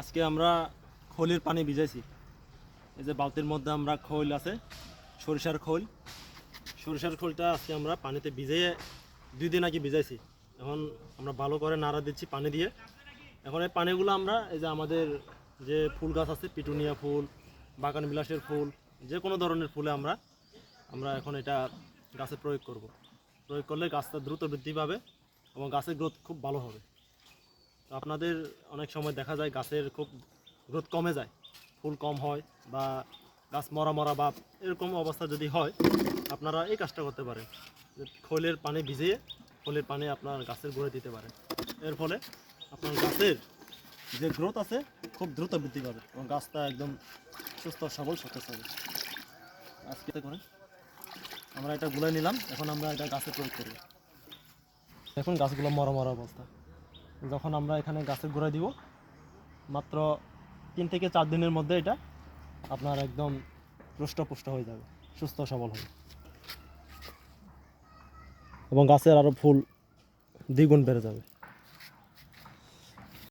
আজকে আমরা খোলের পানি ভিজাইছি। এই যে বালতির মধ্যে আমরা খোল আছে, সরিষার খোল। সরিষার খোলটা আজকে আমরা পানিতে ভিজিয়ে 2 দিন আগে ভিজাইছি। এখন আমরা ভালো করে নাড়া দিচ্ছি পানি দিয়ে। এখন এই পানিগুলো আমরা এই যে আমাদের যে ফুল গাছ আছে, পিটুনিয়া ফুল, বাগান বিলাসের ফুল, যে কোনো ধরনের ফুলে আমরা এখন এটা গাছে প্রয়োগ করব। প্রয়োগ করলে গাছটা দ্রুত বৃদ্ধি পাবে এবং গাছের গ্রোথ খুব ভালো হবে। তো আপনাদের অনেক সময় দেখা যায় গাছের খুব গ্রোথ কমে যায়, ফুল কম হয় বা গাছ মরা মরা বা এরকম অবস্থা যদি হয়, আপনারা এই কাজটা করতে পারেন, যে খোলের পানি ভিজিয়ে খোলের পানি আপনার গাছের গোড়ায় দিতে পারেন। এর ফলে আপনার গাছের যে গ্রোথ আছে খুব দ্রুত বৃদ্ধি পাবে এবং গাছটা একদম সুস্থ সবল সতেজ হবে। আজকে করে আমরা এটা গুলাই নিলাম, এখন আমরা এটা গাছে প্রয়োগ করব। এখন গাছগুলো মরা মরা অবস্থা, যখন আমরা এখানে গাছের গোড়ায় দিব, মাত্র 3 থেকে 4 দিনের মধ্যে এটা আপনার একদম হৃষ্টপুষ্ট হয়ে যাবে, সুস্থ সবল হবে এবং গাছের আরও ফুল দ্বিগুণ বেড়ে যাবে।